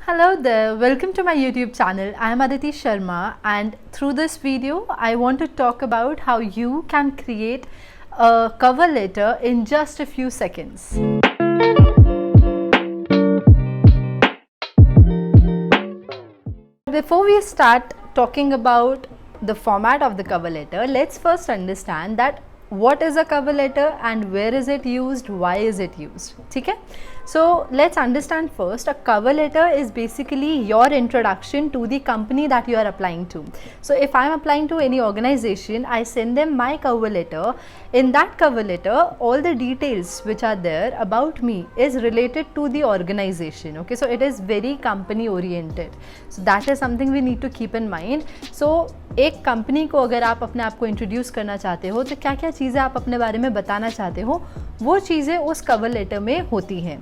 Hello there, welcome to my YouTube channel. I am Aditi Sharma, and through this video I want to talk about how you can create a cover letter in just a few seconds. Before we start talking about the format of the cover letter, let's first understand that what is a cover letter and where is it used, why is it used. Okay? So let's understand first, a cover letter is basically your introduction to the company that you are applying to. So if I am applying to any organization, I send them my cover letter. In that cover letter, all the details which are there about me is related to the organization. Okay, so it is very company oriented. So that is something we need to keep in mind. So एक company को अगर आप अपने आप को introduce करना चाहते हो तो क्या क्या चीज़ें आप अपने बारे में बताना चाहते हो, वो चीज़ें उस कवर लेटर में होती हैं.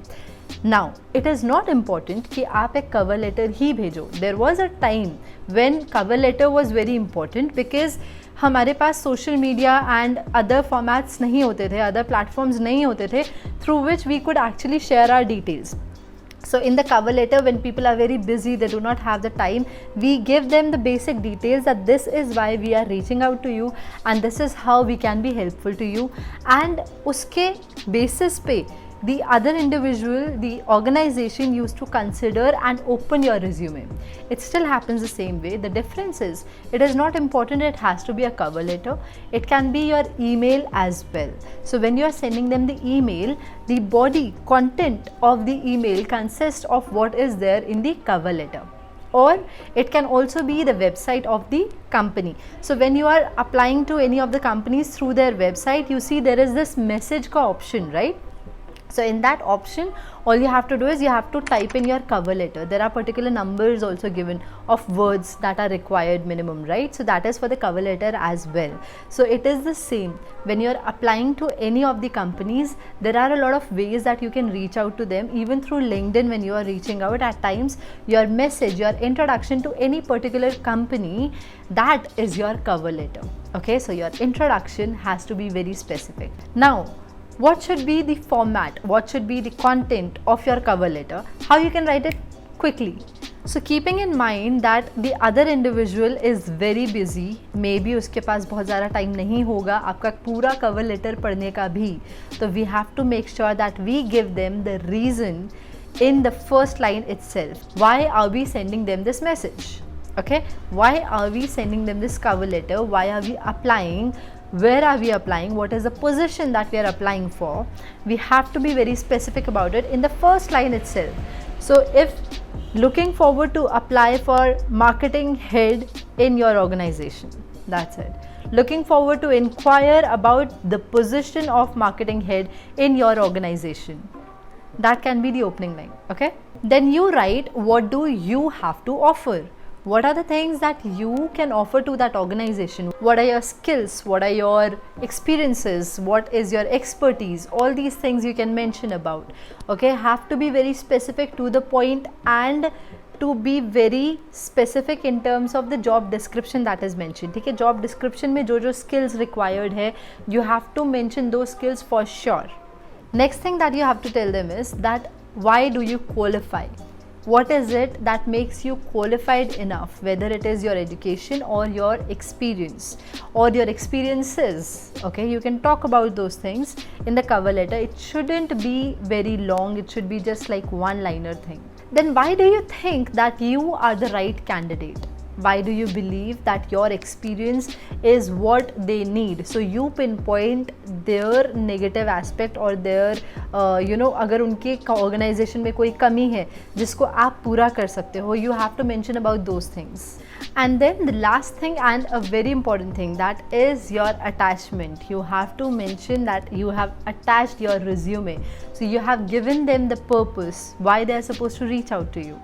Now it is not important कि आप एक कवर लेटर ही भेजो. There was a time when cover letter was very important because हमारे पास social media and other formats नहीं होते थे, अदर प्लेटफॉर्म्स नहीं होते थे through which we could actually share our details. So in the cover letter, when people are very busy, they do not have the time, we give them the basic details that this is why we are reaching out to you and this is how we can be helpful to you, and uske basis pe the other individual, the organization used to consider and open your resume. It still happens the same way. The difference is, it is not important it has to be a cover letter. It can be your email as well. So when you are sending them the email, the body content of the email consists of what is there in the cover letter. Or it can also be the website of the company. So when you are applying to any of the companies through their website, you see there is this message ka option, right? So in that option, all you have to do is you have to type in your cover letter. There are particular numbers also given of words that are required minimum, right? So that is for the cover letter as well. So it is the same. When you are applying to any of the companies, there are a lot of ways that you can reach out to them. Even through LinkedIn, when you are reaching out, at times your message, your introduction to any particular company, that is your cover letter. Okay, so your introduction has to be very specific. Now, what should be the format, what should be the content of your cover letter, how you can write it quickly. So keeping in mind that the other individual is very busy, maybe उसके पास बहुत ज़्यादा time नहीं होगा आपका पूरा cover letter पढ़ने का भी, तो we have to make sure that we give them the reason in the first line itself. Why are we sending them this message? Okay, why are we sending them this cover letter? Why are we applying? Where are we applying? What is the position that we are applying for? We have to be very specific about it in the first line itself. So if looking forward to apply for marketing head in your organization, that's it. Looking forward to inquire about the position of marketing head in your organization, that can be the opening line. Okay, then you write, what do you have to offer? What are the things that you can offer to that organization? What are your skills? What are your experiences? What is your expertise? All these things you can mention about. Okay, have to be very specific to the point and to be very specific in terms of the job description that is mentioned. ठीक है, job description में जो skills required है, you have to mention those skills for sure. Next thing that you have to tell them is that why do you qualify? What is it that makes you qualified enough, whether it is your education or your experience or your experiences. Okay, you can talk about those things in the cover letter. It shouldn't be very long, it should be just like one-liner thing. Then why do you think that you are the right candidate? Why do you believe that your experience is what they need? So you pinpoint their negative aspect or their अगर उनके organization में कोई कमी है जिसको आप पूरा कर सकते हो, you have to mention about those things. And then the last thing and a very important thing, that is your attachment. You have to mention that you have attached your resume. So you have given them the purpose why they are supposed to reach out to you.